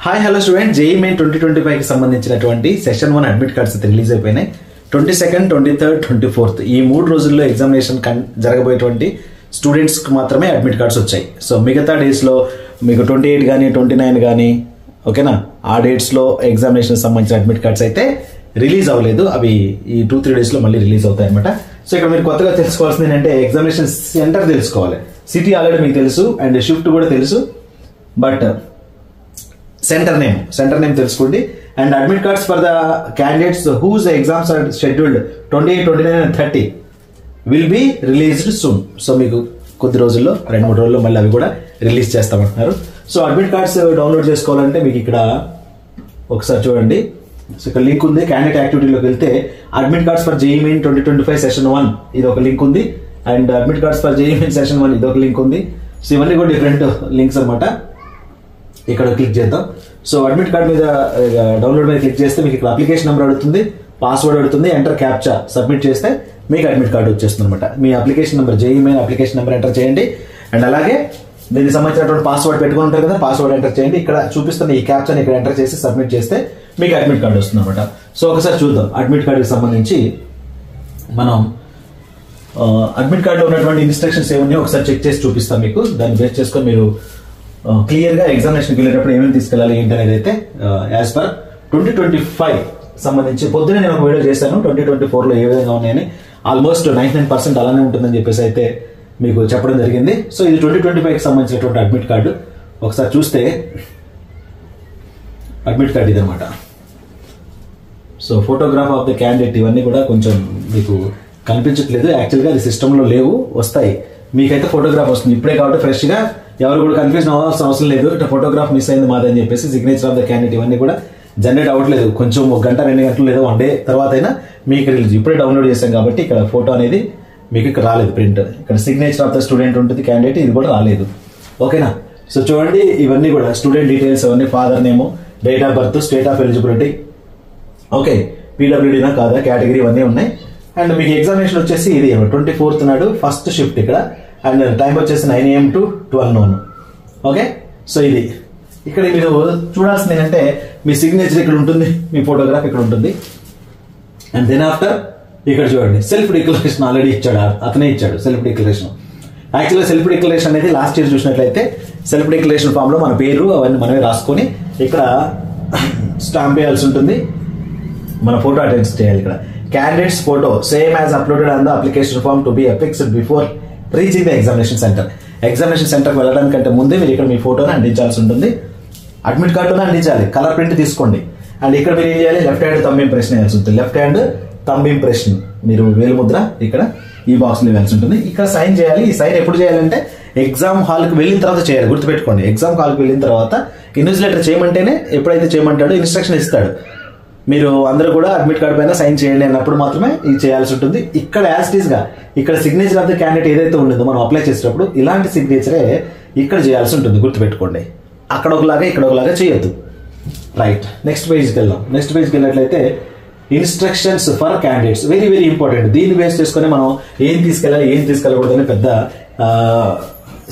Hi hello student, JEE main 2025 కి సంబంధించినటువంటి session 1 admit cards అయితే రిలీజ్ అయిపోయినాయి. 22nd, 23rd, 24th ఈ 3 రోజుల్లో ఎగ్జామినేషన్ జరగబోయేటువంటి స్టూడెంట్స్ కి మాత్రమే అడ్మిట్ కార్డ్స్ వచ్చాయి. సో మిగతా డేస్ లో మీకు 28 కానీ 29 కానీ ఓకేనా, ఆ డేట్స్ లో ఎగ్జామినేషన్ సంబంధించిన అడ్మిట్ కార్డ్స్ అయితే రిలీజ్ అవ్వలేదు. అవి ఈ 2-3 డేస్ లో మళ్ళీ రిలీజ్ అవుతాయి అనమాట. సో ఇక్కడ మీరు కొత్తగా తెలుసుకోవాల్సింది ఏంటంటే ఎగ్జామినేషన్ సెంటర్ తెలుసుకోవాలి. సిటీ ఆల్రెడీ మీకు తెలుసు అండ్ షిఫ్ట్ కూడా తెలుసు, బట్ సెంటర్ నేమ్ తెలుసుకోండి. And admit cards for the candidates whose exams are scheduled 28, 29 and 30 will be released soon. So మీకు కొద్ది రోజుల్లో 2-3 రోజుల్లో మళ్ళీ అవి కూడా రిలీజ్ చేస్తామంటున్నారు. సో అడ్మిట్ కార్డ్స్ డౌన్లోడ్ చేసుకోవాలంటే మీకు ఇక్కడ ఒకసారి చూడండి. సో ఇక్కడ లింక్ ఉంది. క్యాండిడేట్ యాక్టివిటీలోకి వెళ్తే admit cards for JEE main 2025 session 1 ఇది ఒక లింక్ ఉంది. And admit cards for JEE main session 1 ఇది ఒక లింక్ ఉంది. సో ఇవన్నీ కూడా డిఫరెంట్ లింక్స్ అనమాట. ఇక్కడ క్లిక్ చేద్దాం. సో అడ్మిట్ కార్డ్ మీద డౌన్లోడ్ మీద క్లిక్ చేస్తే మీకు ఇక్కడ అప్లికేషన్ నెంబర్ అడుగుతుంది, పాస్వర్డ్ అడుగుతుంది, ఎంటర్ క్యాప్చా సబ్మిట్ చేస్తే మీకు అడ్మిట్ కార్డు వచ్చేస్తుంది అనమాట. మీ application number JEE main application number enter చేయండి. అండ్ అలాగే దీనికి సంబంధించినటువంటి పాస్వర్డ్ పెట్టుకుని ఉంటారు కదా, పాస్వర్డ్ ఎంటర్ చేయండి. ఇక్కడ చూపిస్తున్న ఈ క్యాప్చాని ఇక్కడ ఎంటర్ చేసి సబ్మిట్ చేస్తే మీకు అడ్మిట్ కార్డు వస్తుంది అనమాట. సో ఒకసారి చూద్దాం అడ్మిట్ కార్డుకి సంబంధించి. మనం అడ్మిట్ కార్డులో ఉన్నటువంటి ఇన్స్ట్రక్షన్స్ ఏమన్నాయో ఒకసారి చెక్ చేసి చూపిస్తాం మీకు. దాన్ని బేస్ చేసుకొని మీరు క్లియర్ గా ఎగ్జామినేషన్కి వెళ్ళేటప్పుడు ఏమేమి తీసుకెళ్ళాలి ఏంటి అనేది అయితే యాజ్ పర్ 2025 సంబంధించి పొద్దునే నేను ఒక వీడియో చేశాను 2024 లో ఏ విధంగా ఉన్నాయని. ఆల్మోస్ట్ 99% అలానే ఉంటుందని చెప్పేసి అయితే మీకు చెప్పడం జరిగింది. సో ఇది 2025 కి సంబంధించినటువంటి అడ్మిట్ కార్డు. ఒకసారి చూస్తే అడ్మిట్ కార్డు ఇదనమాట. So photograph of the candidate ఇవన్నీ కూడా కొంచెం మీకు కనిపించట్లేదు. యాక్చువల్గా అది సిస్టంలో లేవు, వస్తాయి. మీకైతే ఫోటోగ్రాఫ్ వస్తుంది ఇప్పుడే కాబట్టి ఫ్రెష్ గా ఎవరు కూడా కన్ఫ్యూజన్ అవ్వాల్సిన అవసరం లేదు. ఇట్లా ఫోటోగ్రాఫ్ మిస్ అయింది మాదని చెప్పేసి సిగ్నేచర్ ఆఫ్ ద క్యాండిడేట్ ఇవన్నీ కూడా జనరేట్ అవ్వట్లేదు. కొంచెం 1 గంట 2 గంటలు లేదా 1 డే తర్వాత అయినా మీకు రిలీజ్. ఇప్పుడే డౌన్లోడ్ చేశాం కాబట్టి ఇక్కడ ఫోటో అనేది మీకు ఇక్కడ రాలేదు ప్రింట్. ఇక్కడ సిగ్నేచర్ ఆఫ్ ద స్టూడెంట్ ఉంటుంది క్యాండిడేట్, ఇది కూడా రాలేదు. ఓకేనా. సో చూడండి ఇవన్నీ కూడా స్టూడెంట్ డీటెయిల్స్ అవన్నీ, father name, date of birth, state of eligibility, okay పీడబ్ల్యూడీనా కాదా, కేటగిరీ ఇవన్నీ ఉన్నాయి. అండ్ మీకు ఎగ్జామినేషన్ వచ్చేసి ఇది 24th నాడు ఫస్ట్ షిఫ్ట్ ఇక్కడ. అండ్ టైం వచ్చేసి 9 AM to 12 noon. Okay. So ఇది ఇక్కడ మీరు చూడాల్సింది ఏంటంటే మీ సిగ్నేచర్ ఇక్కడ ఉంటుంది, మీ ఫోటోగ్రాఫ్ ఇక్కడ ఉంటుంది. అండ్ దెన్ ఆఫ్టర్ ఇక్కడ చూడండి సెల్ఫ్ డిక్లరేషన్ ఆల్రెడీ ఇచ్చాడు, అతనే ఇచ్చాడు సెల్ఫ్ డిక్లరేషన్. యాక్చువల్గా సెల్ఫ్ డిక్లరేషన్ అనేది లాస్ట్ ఇయర్ చూసినట్లయితే సెల్ఫ్ డిక్లరేషన్ ఫామ్ లో మన పేరు అవన్నీ మనమే రాసుకొని ఇక్కడ స్టాంప్ వేయాల్సి ఉంటుంది, మన ఫోటో అటెండ్ చేయాలి. ఇక్కడ candidates photo same as uploaded on the application form to be affixed before reaching the examination centre. Examination సెంటర్కి వెళ్ళడానికంటే ముందే మీరు ఇక్కడ మీ ఫోటోని అందించాల్సి ఉంటుంది. అడ్మిట్ కార్డును అందించాలి, కలర్ ప్రింట్ తీసుకోండి. అండ్ ఇక్కడ మీరు ఏం చేయాలి, లెఫ్ట్ హ్యాండ్ థంబ్ ఇంప్రెషన్ వేయాల్సి ఉంటుంది. లెఫ్ట్ హ్యాండ్ థంబ్ ఇంప్రెషన్ మీరు వేలు ముద్ర ఇక్కడ ఈ బాక్స్ లో వేయాల్సి ఉంటుంది. ఇక్కడ సైన్ చేయాలి. ఈ సైన్ ఎప్పుడు చేయాలంటే ఎగ్జామ్ హాల్కి వెళ్ళిన తర్వాత చేయాలి, గుర్తుపెట్టుకోండి. ఎగ్జామ్ హాల్కి వెళ్ళిన తర్వాత ఇన్విజిలేటర్ చేయమంటేనే, ఎప్పుడైతే చేయమంటాడో ఇన్స్ట్రక్షన్ ఇస్తాడు, మీరు అందరూ కూడా అడ్మిట్ కార్డు పైన సైన్ చేయండి అన్నప్పుడు మాత్రమే ఇది చేయాల్సి ఉంటుంది. ఇక్కడ యాజ్ ఇట్ ఈస్ గా ఇక్కడ సిగ్నేచర్ ఆఫ్ ద క్యాండిడేట్ ఏదైతే ఉంటుందో మనం అప్లై చేసేటప్పుడు ఇలాంటి సిగ్నేచరే ఇక్కడ చేయాల్సి ఉంటుంది, గుర్తుపెట్టుకోండి. అక్కడ ఒకలాగా ఇక్కడ ఒకలాగా చేయొద్దు. రైట్, నెక్స్ట్ పేజ్కి వెళ్దాం. నెక్స్ట్ పేజ్కి వెళ్ళినట్లయితే instructions for candidates, very very important. దీన్ని బేస్ చేసుకుని మనం ఏం తీసుకెళ్ళాలి ఏం తీసుకెళ్ళకూడదు అని పెద్ద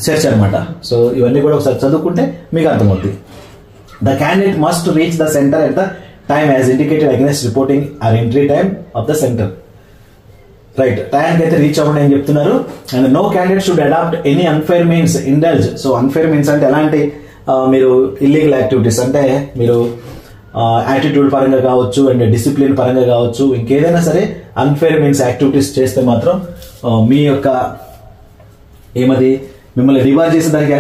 చర్చ అనమాట. సో ఇవన్నీ కూడా ఒకసారి చదువుకుంటే మీకు అర్థమవుతుంది. The candidate must reach the centre at the time as indicated against reporting or entry time of the center. Right, టైంకి అయితే రీచ్ అవ్వండి అని చెప్తున్నారు. And no candidate should adopt any unfair means indulge. So unfair means అంటే ఎలాంటి మీరు illegal activities అంటే మీరు యాటిట్యూడ్ పరంగా కావచ్చు అండ్ డిసిప్లిన్ పరంగా కావచ్చు, ఇంకేదైనా సరే అన్ఫేర్ మీన్స్ యాక్టివిటీస్ చేస్తే మాత్రం మీ యొక్క ఏమది మిమ్మల్ని రివార్డ్ చేసేదానికి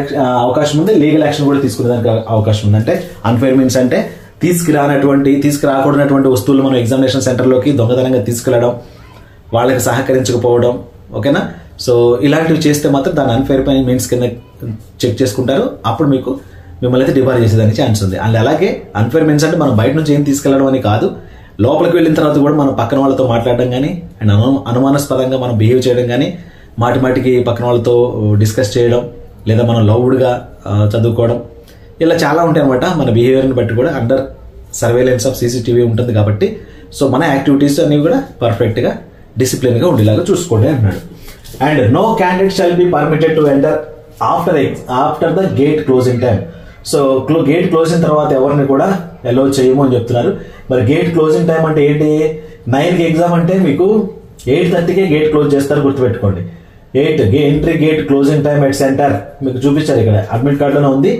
అవకాశం ఉంది, లీగల్ యాక్షన్ కూడా తీసుకునేదానికి అవకాశం ఉంది. అంటే అన్ఫేర్ మీన్స్ అంటే తీసుకురాకూడనటువంటి వస్తువులు మనం ఎగ్జామినేషన్ సెంటర్లోకి దొంగతనంగా తీసుకెళ్లడం, వాళ్ళకి సహకరించకపోవడం, ఓకేనా. సో ఇలాంటివి చేస్తే మాత్రం దాని అన్ఫేర్ మీన్స్ కింద చెక్ చేసుకుంటారు. అప్పుడు మిమ్మల్ని అయితే డిబార్ చేసేదానికి ఛాన్స్ ఉంది. అండ్ అలాగే అన్ఫేర్ మీన్స్ అంటే మనం బయట నుంచి ఏం తీసుకెళ్లడం అని కాదు, లోపలికి వెళ్ళిన తర్వాత కూడా మనం పక్కన వాళ్ళతో మాట్లాడడం కానీ అండ్ అనుమానాస్పదంగా మనం బిహేవ్ చేయడం కానీ, మాటికి పక్కన వాళ్ళతో డిస్కస్ చేయడం, లేదా మనం లౌడ్గా చదువుకోవడం, ఇలా చాలా ఉంటాయి అనమాట. మన బిహేవియర్ని బట్టి కూడా అండర్ సర్వేలెన్స్ ఆఫ్ సీసీటీవీ ఉంటుంది కాబట్టి సో మన యాక్టివిటీస్ అనేవి కూడా పర్ఫెక్ట్గా డిసిప్లిన్గా ఉండేలాగా చూసుకోండి అన్నాడు. And no candidate shall be permitted to enter after the gate closing time. So gate closing తర్వాత ఎవరిని కూడా అలౌ చేయము అని చెప్తున్నారు. మరి గేట్ క్లోజింగ్ టైం అంటే ఏంటి? 9కి ఎగ్జామ్ అంటే మీకు 8:30కే గేట్ క్లోజ్ చేస్తారు, గుర్తుపెట్టుకోండి. Entry gate closing time at centre మీకు చూపించారు ఇక్కడ అడ్మిట్ కార్డులోనే ఉంది.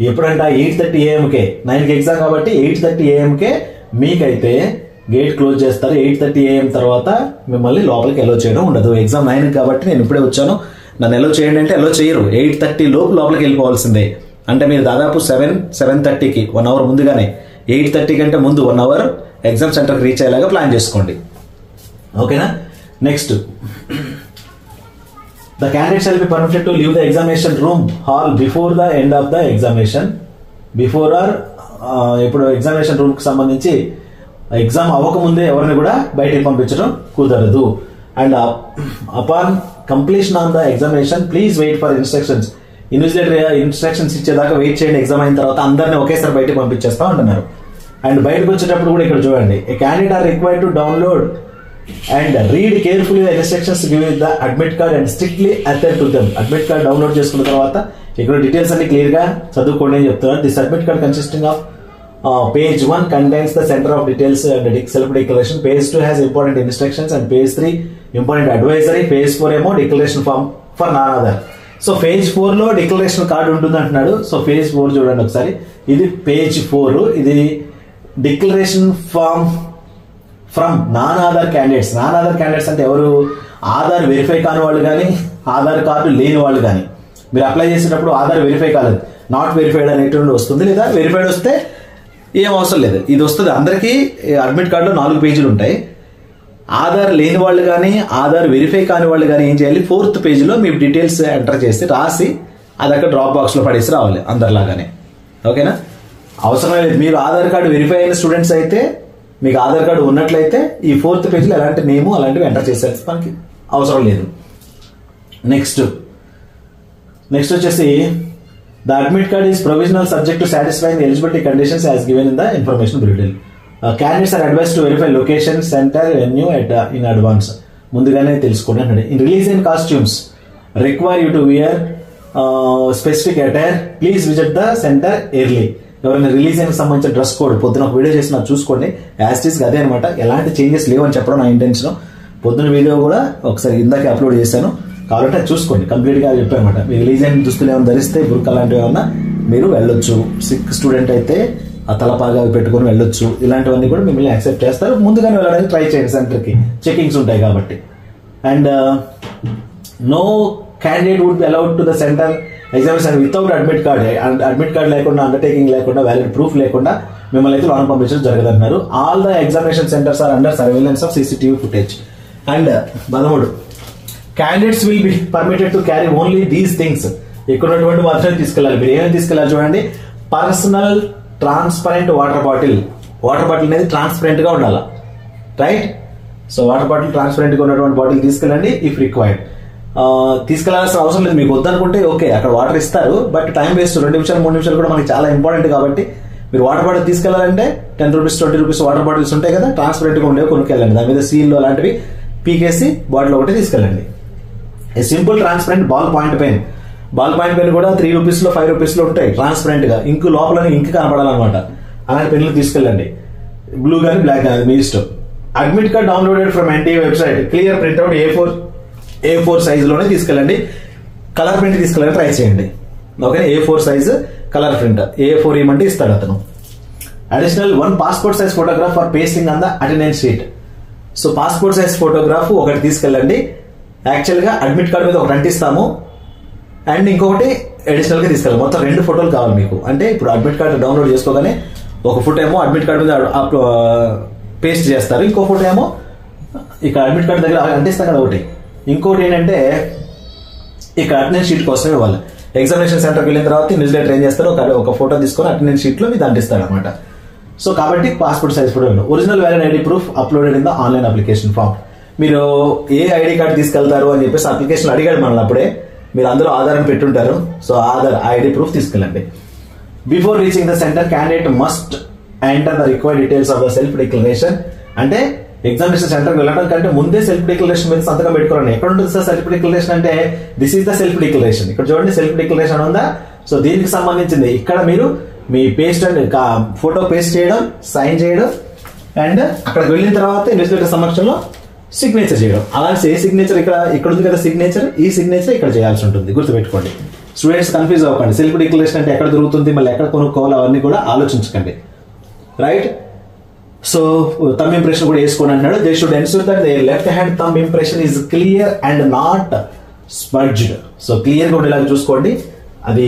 ఎప్పుడంటే 8:30 AM-కే 9కి ఎగ్జామ్ కాబట్టి 8:30 AM-కే మీకైతే గేట్ క్లోజ్ చేస్తారు. 8:30 AM తర్వాత మిమ్మల్ని లోపలికి అలౌ చేయడం ఉండదు. ఎగ్జామ్ 9 కాబట్టి నేను ఇప్పుడే వచ్చాను, నన్ను అలౌ చేయండి అంటే అలౌ చేయరు. 8:30 లోపు లోపలికి వెళ్ళిపోవాల్సిందే. అంటే మీరు దాదాపు 7:30కి 1 అవర్ ముందుగానే 8:30 కంటే ముందు 1 అవర్ ఎగ్జామ్ సెంటర్కి రీచ్ అయ్యేలాగా ప్లాన్ చేసుకోండి. ఓకేనా? Next, the candidate shall be permitted to leave the examination room hall before the end of the examination. Before or ఇప్పుడు ఎగ్జామినేషన్ రూమ్ కి సంబంధించి ఎగ్జామ్ అవ్వకముందే ఎవరిని కూడా బయటకు పంపించడం కుదరదు. And upon completion on the examination please wait for instructions. Invigilator instructions ఇచ్చేదాకా వెయిట్ చేయండి. ఎగ్జామ్ అయిన తర్వాత అందరినీ ఒకేసారి బయటకు పంపించేస్తా ఉంటున్నారు. అండ్ బయటకు వచ్చేటప్పుడు కూడా ఇక్కడ చూడండి, a candidate are required to download and read carefully the instructions given the admit card and strictly attend to them. Admit card download చేసుకున్న తర్వాత ఇక్కడ డీటెయిల్స్ అన్ని క్లియర్ గా చదువుకోండి అని చెప్తున్నారు. This admit card consisting of page 1 contains the center of details and self declaration. Page 2 has important instructions and page 3 important advisory. Page 4 ఏమో declaration form for none other. So page 4 లో declaration card ఉంటుంది అంటున్నాడు. So page 4 చూడండి ఒకసారి, ఇది page 4, ఇది declaration form from non Aadhaar candidates. Non Aadhaar candidates అంటే ఎవరు? ఆధార్ వెరిఫై కాని వాళ్ళు కానీ ఆధార్ కార్డు లేని వాళ్ళు కానీ. మీరు అప్లై చేసేటప్పుడు ఆధార్ వెరిఫై కాలేదు, నాట్ వెరిఫైడ్ అనేటువంటి వస్తుంది, లేదా వెరిఫైడ్ వస్తే ఏం అవసరం లేదు. ఇది వస్తుంది అందరికీ. అడ్మిట్ కార్డులో 4 పేజీలు ఉంటాయి. ఆధార్ లేని వాళ్ళు కానీ ఆధార్ వెరిఫై కాని వాళ్ళు కానీ ఏం చేయాలి? 4th పేజీలో మీ డీటెయిల్స్ ఎంటర్ చేసి రాసి అది అక్కడ డ్రాప్ బాక్స్లో పడేసి రావాలి అందరిలాగానే. ఓకేనా? అవసరం లేదు. మీరు ఆధార్ కార్డు వెరిఫై అయిన స్టూడెంట్స్ అయితే, మీకు ఆధార్ కార్డు ఉన్నట్లయితే ఈ 4th పేజీలో ఎలాంటి నేము అలాంటివి ఎంటర్ చేసేది మనకి అవసరం లేదు. నెక్స్ట్ వచ్చేసి, the admit card is provisional subject to satisfying the eligibility conditions as given in the information bulletin. Candidates are advised to verify location, center, venue in advance. ముందుగానే తెలుసుకోండి అన్నాడు. In religion costumes require you to wear specific attire. Please visit the center early. ఎవరైనా religion కి సంబంధించిన dress code పొద్దున ఒక video చేసి నాకు చూసుకోండి. యాస్టీస్ అదే అనమాట, ఎలాంటి చేంజెస్ లేవని చెప్పడం నా ఇంటెన్షన్. పొద్దున వీడియో కూడా ఒకసారి ఇందాకే అప్లోడ్ చేశాను, కాబట్టి అది చూసుకోండి. కంప్లీట్ గా చెప్పానమాట. మీ రిలీజియన్ దుస్తులు ఏమైనా ధరిస్తే బుర్కా లాంటివి ఏమన్నా మీరు వెళ్ళొచ్చు. సిక్ స్టూడెంట్ అయితే ఆ తలపాగా పెట్టుకుని వెళ్ళొచ్చు. ఇలాంటివన్నీ కూడా మిమ్మల్ని యాక్సెప్ట్ చేస్తారు. ముందుగానే వెళ్ళడానికి ట్రై చేయండి, సెంటర్కి చెకింగ్స్ ఉంటాయి కాబట్టి. And no candidate would be allowed to the centre examination without admit card. Admit card లేకుండా, అండర్టేకింగ్ లేకుండా, వ్యాలిడ్ ప్రూఫ్ లేకుండా మిమ్మల్ని అయితే లోన్ పంపించడం జరగదన్నారు. All the examination centres are under surveillance of CCTV footage. And 13, candidates will be permitted to carry only these things. ఇక్కడ ఉన్నటువంటి మాత్రమే తీసుకెళ్ళాలి. మీరు ఏమేమి తీసుకెళ్ళాలి చూడండి. Personal transparent water bottle. Water bottle అనేది ట్రాన్స్పరెంట్ గా ఉండాలి, right? So water bottle transparent గా ఉన్నటువంటి బాటిల్ తీసుకెళ్ళండి ఇఫ్ రిక్వైర్డ్. తీసుకెళ్లాల్సిన అవసరం లేదు. మీకు వద్దనుకుంటే ఓకే, అక్కడ వాటర్ ఇస్తారు, బట్ టైం వేస్ట్. 2 నిమిషాలు 3 నిమిషాలు కూడా మనకి చాలా ఇంపార్టెంట్ కాబట్టి మీరు వాటర్ బాటిల్ తీసుకెళ్లాలంటే 10 రూపీస్ 20 రూపీస్ వాటర్ బాటిల్స్ ఉంటాయి కదా, ట్రాన్స్పరెంట్ గా ఉండేవి కొనుక్కెళ్ళండి. దాని మీద సీల్ అలాంటివి పీకేసి బాటిల్ ఒకటి తీసుకెళ్ళండి. Simple transparent ball point pen. Ball point pen కూడా 3 రూపీస్ లో 5 రూపీస్ లో ఉంటాయి, ట్రాన్స్పరెంట్ గా. ఇంకు లోపల ఇంక్ కనపడాలన్నమాట. అలాంటి పెన్నులు తీసుకెళ్ళండి, బ్లూ గానీ బ్లాక్ గానీ మీ ఇష్టం. Admit card downloaded from NTA website. Clear printout A4 size లోనే తీసుకెళ్ళండి. కలర్ ప్రింట్ తీసుకెళ్ళాలని ట్రై చేయండి. Okay, A4 size colour print. A4 ఏమంటే ఇస్తాడు అతను. Additional 1 passport size photograph for pasting on the attendance sheet. So passport size photograph ఒకటి తీసుకెళ్ళండి. Actual గా admit card మీద ఒకటి అంటిస్తాము, అండ్ ఇంకొకటి అడిషనల్ గా తీసుకెళ్ళాలి. మొత్తం 2 ఫోటోలు కావాలి మీకు. అంటే ఇప్పుడు అడ్మిట్ కార్డు డౌన్లోడ్ చేసుకోగానే ఒక ఫోటో ఏమో అడ్మిట్ కార్డు మీద పేస్ట్ చేస్తారు, ఇంకో ఫోటో ఏమో ఇక్కడ అడ్మిట్ కార్డు దగ్గర అంటిస్తాం కదా ఒకటి. ఇంకోటి ఏంటంటే ఇక్కడ అటెండెన్స్ షీట్ కోసమే ఇవ్వాలి. ఎగ్జామినేషన్ సెంటర్కి వెళ్ళిన తర్వాత ఇన్విజిలేటర్ ఏం చేస్తారు, ఒక ఫోటో తీసుకొని అటెండెన్స్ షీట్ లో మీరు అంటిస్తాడు అనమాట. సో కాబట్టి passport size photo. Original valid ID proof uploaded in the online application form. మీరు ఏ ఐడి కార్డు తీసుకెళ్తారు అని చెప్పేసి అప్లికేషన్ అడిగాడు మనల్ని. అప్పుడే మీరు అందులో ఆధార్ అని పెట్టుంటారు. సో ఆధార్ ఐడి ప్రూఫ్ తీసుకెళ్ళండి. Before reaching the centre candidate must enter the required details of the self declaration. అంటే ఎగ్జామినేషన్ సెంటర్కి వెళ్ళడం కంటే ముందే సెల్ఫ్ డిక్లరేషన్ మీద సంతకం పెట్టుకోండి. ఎక్కడ ఉంటుంది సార్ సెల్ఫ్ డిక్లరేషన్ అంటే? This is the self declaration. ఇక్కడ చూడండి, సెల్ఫ్ డిక్లరేషన్ ఉందా? సో దీనికి సంబంధించింది ఇక్కడ మీరు మీ పేస్ట్ అండ్ ఫోటో పేస్ట్ చేయడం, సైన్ చేయడం, అండ్ అక్కడికి వెళ్ళిన తర్వాత ఇన్వెస్టిగేటర్ సమక్షంలో సిగ్నేచర్ చేయడం. అలాంటి ఏ సిగ్నేచర్ ఇక్కడ ఉంది కదా సిగ్నేచర్, ఈ సిగ్నేచర్ ఇక్కడ చేయాల్సి ఉంటుంది, గుర్తుపెట్టుకోండి. స్టూడెంట్స్ కన్ఫ్యూజ్ అవ్వకండి. సెల్ఫ్ డిక్లరేషన్ అంటే ఎక్కడ దొరుకుతుంది, మళ్ళీ ఎక్కడ కొనుక్కోవాలి, అవన్నీ కూడా ఆలోచించకండి. రైట్. సో థంబ్ ఇంప్రెషన్ కూడా వేసుకోండి అంటున్నాడు. They should ensure that their left hand thumb impression is clear and not smudged. So clear గా ఉండేలాగా చూసుకోండి, అది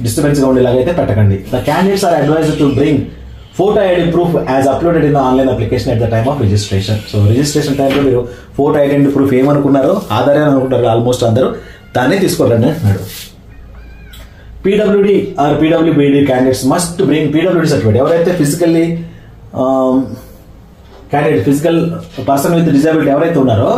డిస్టర్బెన్స్ గా ఉండేలాగా అయితే పెట్టకండి. The candidates are advised to bring photo identity proof as uploaded in the online application at the time of registration. So registration టైంలో మీరు ఫోటో ఐడెంటిటీ ప్రూఫ్ ఏమనుకున్నారో, ఆధార్ అని అనుకుంటారు ఆల్మోస్ట్ అందరూ, దాన్నే తీసుకోరండి అంటున్నాడు. PWD or PWBD candidates must bring PWD certificate. ఎవరైతే ఫిజికల్ పర్సన్ విత్ డిజబిలిటీ ఎవరైతే ఉన్నారో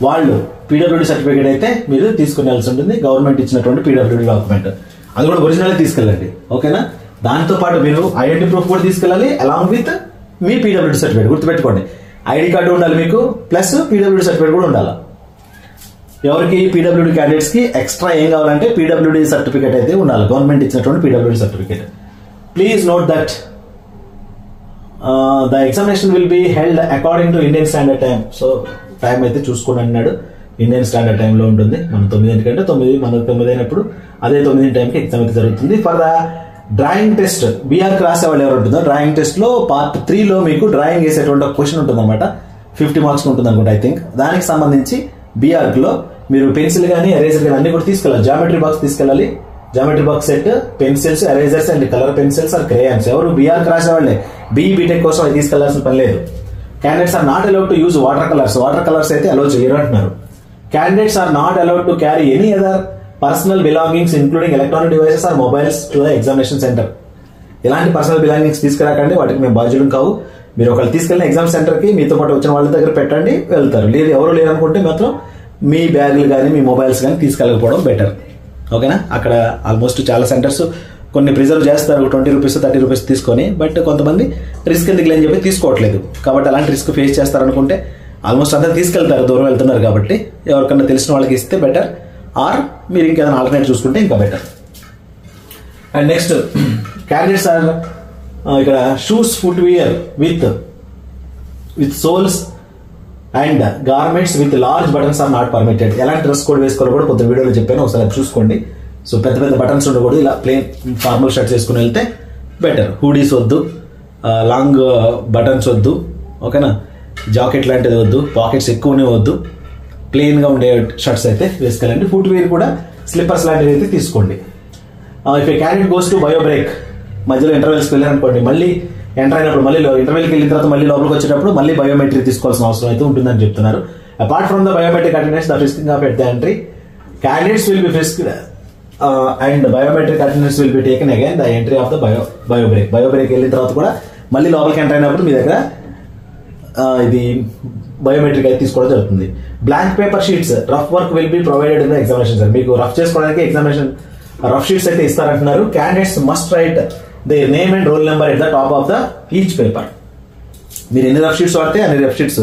వాళ్ళు పీడబ్ల్యూడి సర్టిఫికేట్ అయితే మీరు తీసుకునేయాల్సి ఉంటుంది. గవర్నమెంట్ ఇచ్చినటువంటి పీడబ్ల్యూడి డాక్యుమెంట్, అది కూడా ఒరిజినల్ తీసుకెళ్ళండి. ఓకేనా. దాంతో పాటు మీరు ఐడెంటిటీ ప్రూఫ్ కూడా తీసుకెళ్ళాలి along with me PWD certificate. గుర్తుపెట్టుకోండి, ఐడి కార్డు ఉండాలి మీకు, ప్లస్ పీడబ్ల్యూడి సర్టిఫికేట్ కూడా ఉండాలి. ఎవరికి పీడబ్ల్యూడి క్యాండిడేట్స్ కి ఎక్స్ట్రా ఏం కావాలంటే పీడబ్ల్యూడి సర్టిఫికేట్ అయితే ఉండాలి, గవర్నమెంట్ ఇచ్చినటువంటి PWD certificate. Please note that the examination will be held according to Indian standard time. So time అయితే చూసుకోండి అన్నాడు. ఇండియన్ స్టాండర్డ్ టైంలో ఉంటుంది. మనం 9 కంటే 9 అయినప్పుడు అదే 9 టైంకి ఎగ్జామ్ అయితే జరుగుతుంది. For the drawing test B Arch వాళ్ళు ఎవరు ఉంటుందో డ్రాయింగ్ టెస్ట్ లో పార్ట్ 3లో మీకు డ్రాయింగ్ వేసేటువంటి ఒక క్వశ్చన్ ఉంటుంది అనమాట. 50 మార్క్స్ ఉంటుంది అనుకుంటా ఐ థింక్. దానికి సంబంధించి బీఆర్ లో మీరు పెన్సిల్ కానీ ఎరేజర్ కానీ అన్ని కూడా తీసుకెళ్ళాలి. జామెట్రీ బాక్స్ తీసుకెళ్ళాలి. Geometry box set, pencils, erasers and colour pencils or crayons. ఎవరు బీఆర్ క్రాస్ వాళ్ళే, బీఈ బీటెక్ కోసం అది తీసుకెళ్లాల్సిన పని లేదు. Candidates are not allowed to use water colours. Water colours అయితే అలౌ చేయరు అంటున్నారు. Candidates are not allowed to carry any other personal belongings including electronic devices or mobiles to the examination centre. ఇలాంటి personal belongings తీసుకురాకండి, వాటికి మేము బాధ్యులం కావు. మీరు ఒకళ్ళు తీసుకెళ్ళిన ఎగ్జామ్ సెంటర్ కి మీతో పాటు వచ్చిన వాళ్ళ దగ్గర పెట్టండి, వెళ్తారు. లేదు ఎవరు లేరనుకుంటే మాత్రం మీ బ్యాగులు కానీ మీ మొబైల్స్ కానీ తీసుకెళ్ళకపోవడం బెటర్. ఓకేనా. అక్కడ ఆల్మోస్ట్ చాలా సెంటర్స్ కొన్ని ప్రిజర్వ్ చేస్తారు 20 రూపీస్ 30 రూపీస్ తీసుకొని, బట్ కొంతమంది రిస్క్ ఎందుకు లేని చెప్పి తీసుకోవట్లేదు. కాబట్టి అలాంటి రిస్క్ ఫేస్ చేస్తారనుకుంటే ఆల్మోస్ట్ అందరూ తీసుకెళ్తారు, దూరం వెళ్తున్నారు కాబట్టి ఎవరికన్నా తెలిసిన వాళ్ళకి ఇస్తే బెటర్, ఆర్ మీరు ఇంకేదైనా ఆల్టర్నేట్ చూసుకుంటే ఇంకా better. And next candidates are ఇక్కడ shoes footwear with soles and garments with large buttons are not permitted. ఎలాంటి డ్రెస్ కోడ్ వేసుకోవాలో కూడా కొత్త వీడియోలో చెప్పాను, ఒకసారి చూసుకోండి. సో పెద్ద పెద్ద బటన్స్ ఉండకూడదు, ఇలా ప్లెయిన్ ఫార్మల్ షర్ట్స్ వేసుకుని వెళ్తే బెటర్. హూడీస్ వద్దు, లాంగ్ బటన్స్ వద్దు, ఓకేనా. జాకెట్ లాంటిది వద్దు, పాకెట్స్ ఎక్కువనే వద్దు, ప్లెయిన్ గా ఉండే షర్ట్స్ అయితే వేసుకోవాలండి. ఫుట్వేర్ కూడా స్లిప్పర్స్ లాంటివి అయితే తీసుకోండి. If A candidate goes to bio break, మధ్యలో ఇంటర్వెల్స్కి వెళ్ళారనుకోండి, మళ్ళీ ఎంటర్ అయినప్పుడు మళ్ళీ ఇంటర్వెల్కి వెళ్ళిన తర్వాత మళ్ళీ లోపలికి వచ్చేటప్పుడు మళ్ళీ బయోమెట్రిక్ తీసుకోవాల్సిన అవసరం అయితే ఉంటుందని చెప్తున్నారు. Apart from the biometric attendance the frisking of at the entry candidates will be frisked and biometric attendance will be taken again the entry of the bio break వెళ్ళిన తర్వాత కూడా మళ్ళీ లోపలికి ఎంటర్ అయినప్పుడు మీ దగ్గర ఇది బయోమెట్రిక్ అయితే తీసుకోవడం జరుగుతుంది. Blank paper sheets rough work will be provided in the examination sir. మీకు రఫ్ చేసుకోవడానికి ఎగ్జామినేషన్ రఫ్ షీట్స్ అయితే ఇస్తారంటున్నారు. Candidates must write their name and roll number at the top of the each paper. మీరు ఎన్ని rough sheets వాడితే అన్ని rough sheets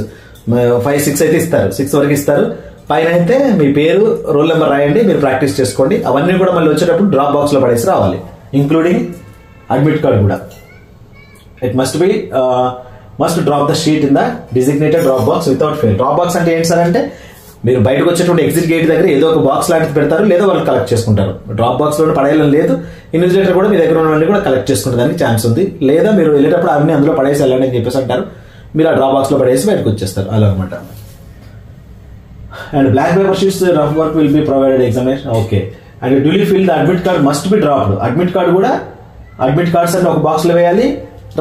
5-6 అయితే ఇస్తారు, 6 వరకు ఇస్తారు. పైన అయితే మీ పేరు, రోల్ నెంబర్ రాయండి, మీరు ప్రాక్టీస్ చేసుకోండి. అవన్నీ కూడా మళ్ళీ వచ్చేటప్పుడు డ్రాప్ బాక్స్ లో పడేసి రావాలి, ఇంక్లూడింగ్ అడ్మిట్ కార్డ్ కూడా. It must drop the sheet in the designated drop box without fail. Drop box అంటే ఏంటి సార్ అంటే మీరు బయటకు వచ్చేటువంటి ఎగ్జిట్ గేట్ దగ్గర ఏదో ఒక బాక్స్ లాంటిది పెడతారు, లేదా వాళ్ళు కలెక్ట్ చేసుకుంటారు. డ్రాప్ బాక్స్ లో పడేయాలని లేదు, ఇన్విజిలేటర్ కూడా మీ దగ్గర ఉన్నవన్నీ కూడా కలెక్ట్ చేసుకునేదానికి ఛాన్స్ ఉంది. లేదా మీరు వెళ్ళేటప్పుడు అవన్నీ అందులో పడేసి వెళ్ళండి అని చెప్పేసి అంటారు, మీరు ఆ డ్రాప్ బాక్స్ లో పడేసి బయటకు వచ్చేస్తారు, అలా అనమాట. And blank paper sheets rough work will be provided examination. Okay. And duly fill the admit card must be dropped. Admit card కూడా అడ్మిట్ కార్డ్స్ అని ఒక బాక్స్ లో వేయాలి,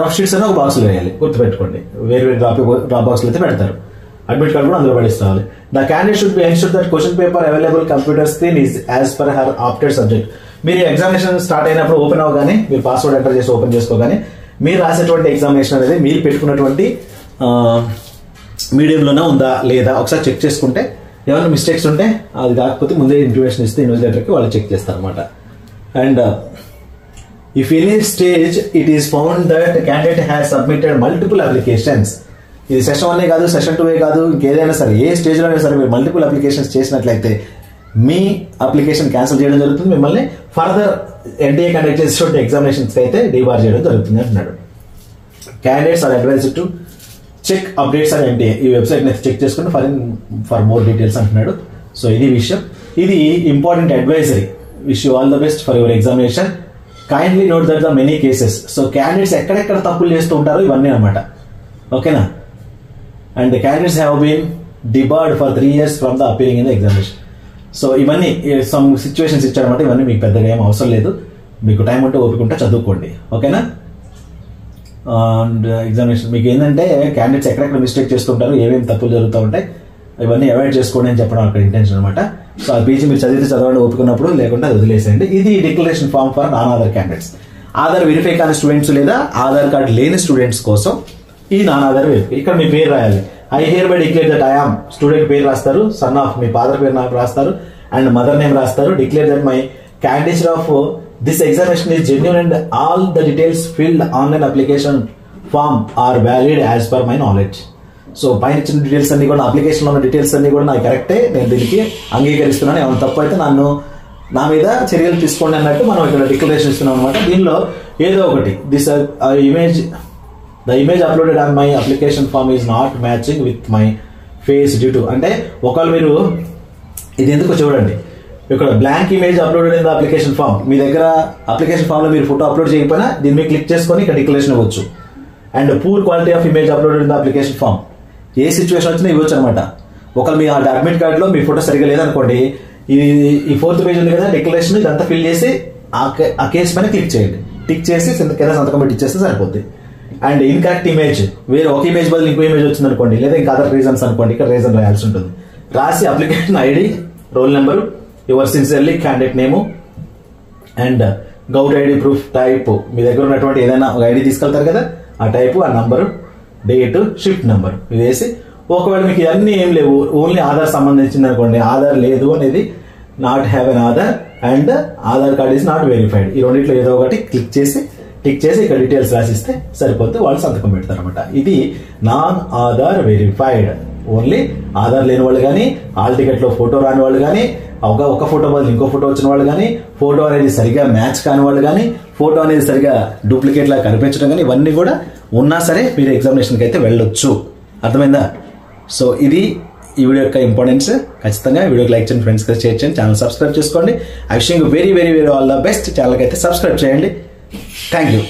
రఫ్ షీట్స్ అని ఒక బాక్స్ లో వేయాలి, గుర్తుపెట్టుకోండి. వేరు డ్రాప్ బాక్స్ లో అయితే పెడతారు. అడ్మిట్ కార్డ్ కూడా అందులో పడిస్తారు. The candidate should be ensure that question paper available computer screen is as per her opted subject. మీరు ఎగ్జామినేషన్ స్టార్ట్ అయినప్పుడు ఓపెన్ అవగానే మీరు పాస్వర్డ్ ఎంటర్ చేసి ఓపెన్ చేసుకోగానే మీరు రాసేటువంటి ఎగ్జామినేషన్ అనేది మీరు పెట్టుకున్నటువంటి మీడియంలోనే ఉందా లేదా ఒకసారి చెక్ చేసుకుంటే, ఏమైనా మిస్టేక్స్ ఉంటే అది కాకపోతే ముందే ఇన్ఫర్మేషన్ ఇస్తే ఇన్విజిలేటర్కి వాళ్ళు చెక్ చేస్తారు అనమాట. And if any stage it is found that candidate has submitted multiple applications, ఇది సెషన్ 1 కాదు, సెషన్ 2 కాదు, ఇంకేదైనా సరే ఏ స్టేజ్ లోనే సరే మీరు మల్టిపుల్ అప్లికేషన్స్ చేసినట్లయితే మీ అప్లికేషన్ క్యాన్సిల్ చేయడం జరుగుతుంది. మిమ్మల్ని ఫర్దర్ ఎన్టీఏ కండక్ట్ చేసేటువంటి ఎగ్జామినేషన్స్కి అయితే డీబార్ చేయడం జరుగుతుంది అంటున్నాడు. Candidates are advised to check updates on NTA, ఈ వెబ్సైట్ని చెక్ చేసుకుని ఫర్ మోర్ డీటెయిల్స్ అంటున్నాడు. సో ఇది విషయం, ఇది important advisory. Wish you all the best for your examination. Kindly note that the many cases. So candidates ఎక్కడెక్కడ తప్పులు చేస్తూ ఉంటారో ఇవన్నీ అనమాట, ఓకేనా. అండ్ candidates have been debarred for 3 years from the appearing in the examination. So ఇవన్నీ some situations ఇచ్చాడనమాట. ఇవన్నీ మీకు పెద్దగా ఏం అవసరం లేదు, మీకు టైం ఉంటే ఓపిక ఉంటే చదువుకోండి, ఓకేనా. అండ్ ఎగ్జామినేషన్ మీకు ఏంటంటే క్యాండిడేట్స్ ఎక్కడెక్కడ మిస్టేక్ చేస్తుంటారు, ఏమేమి తప్పులు జరుగుతూ ఉంటాయి, ఇవన్నీ అవాయిడ్ చేసుకోండి అని చెప్పడం అక్కడ ఇంటెన్షన్ అనమాట. సో ఆ పేజీ మీరు చదివితే చదవండి ఓపుకున్నప్పుడు, లేకుంటే అది వదిలేసేయండి. ఇది declaration form for non Aadhaar candidates. Aadhaar verify కాని స్టూడెంట్స్ లేదా ఆధార్ కార్డు లేని స్టూడెంట్స్ కోసం ఈ నాన్ ఆధార్ వెరిఫై. ఇక్కడ మీ పేరు రాయాలి. I hereby declare that I am, student పేరు రాస్తారు, సన్ ఆఫ్ మీ ఫాదర్ పేరు నాకు రాస్తారు, అండ్ మదర్ నేమ్ రాస్తారు. Declare that my candidate of this examination is genuine and all the details filled online application form are valid as per my knowledge. So పైన ఇచ్చిన details అన్ని కూడా, అప్లికేషన్లో ఉన్న డీటెయిల్స్ అన్ని కూడా నాకు కరెక్టే, నేను దీనికి అంగీకరిస్తున్నాను, ఏమైనా తప్పు అయితే నా మీద చర్యలు తీసుకోండి అన్నట్టు మనం ఇక్కడ డిక్లరేషన్ ఇస్తున్నాం అనమాట. దీనిలో ఏదో ఒకటి the image uploaded on my application form is not matching with my face due to, అంటే ఒకవేళ మీరు ఇది ఎందుకు చూడండి, ఇక్కడ blank image uploaded in the application form, మీ దగ్గర అప్లికేషన్ ఫామ్ లో మీరు ఫోటో అప్లోడ్ చేయకపోయినా దీని మీద క్లిక్ చేసుకొని ఇక్కడ డిక్లరేషన్ ఇవ్వచ్చు. And poor quality of image uploaded in the application form, ఏ సిచ్యువేషన్ వచ్చినా ఇవ్వచ్చు అనమాట. ఒకవేళ మీ అడ్మిట్ కార్డులో మీ ఫోటో సరిగా లేదనుకోండి, ఈ 4th పేజ్ ఉంది కదా డిక్లరేషన్, ఇదంతా ఫిల్ చేసి ఆ కేసు పైన క్లిక్ చేయండి, టిక్ చేసి కింద సంతకం పెట్టి ఇచ్చేస్తే సరిపోద్ది. అండ్ ఇన్కరెక్ట్ ఇమేజ్, వేరే ఒక ఇమేజ్ బదులు ఇంకో ఇమేజ్ వచ్చింది అనుకోండి, లేదా ఇంకా అదర్ రీజన్స్ అనుకోండి, ఇక్కడ రీజన్ రాయాల్సి ఉంటుంది. రాసి application ID, roll number, your sincerely candidate name, and govt ID proof type, మీ దగ్గర ఉన్నటువంటి ఏదైనా ఒక ఐడి తీసుకెళ్తారు కదా, ఆ టైపు, ఆ నంబరు, డేట్, షిఫ్ట్ నెంబర్ ఇది వేసి, ఒకవేళ మీకు ఇవన్నీ ఏం లేవు, ఓన్లీ ఆధార్ సంబంధించింది అనుకోండి, ఆధార్ లేదు అనేది not have an Aadhaar and Aadhaar card is not verified, ఈ రెండింటిలో ఏదో ఒకటి టిక్ చేసి ఇక్కడ డీటెయిల్స్ రాసిస్తే సరిపోతే వాళ్ళు సంతకం పెడతారు అనమాట. ఇది non Aadhaar verified. Only Aadhaar లేని వాళ్ళు కానీ, హాల్ టికెట్ లో ఫోటో రాని వాళ్ళు కానీ, ఒక ఫోటో బదులు ఇంకో ఫోటో వచ్చిన వాళ్ళు కానీ, ఫోటో అనేది సరిగా మ్యాచ్ కాని వాళ్ళు కానీ, ఫోటో అనేది సరిగా డూప్లికేట్ లాగా కనిపించడం కానీ, ఇవన్నీ కూడా ఉన్నా సరే మీరు ఎగ్జామినేషన్కి అయితే వెళ్ళొచ్చు. అర్థమైందా? సో ఇది ఈ వీడియో యొక్క ఇంపార్టెన్స్. ఖచ్చితంగా వీడియోకి లైక్ చేయండి, ఫ్రెండ్స్కి షేర్ చేయండి, ఛానల్ సబ్స్క్రైబ్ చేసుకోండి. I wishing very very very all the best. ఛానల్కి అయితే సబ్స్క్రైబ్ చేయండి. Thank you.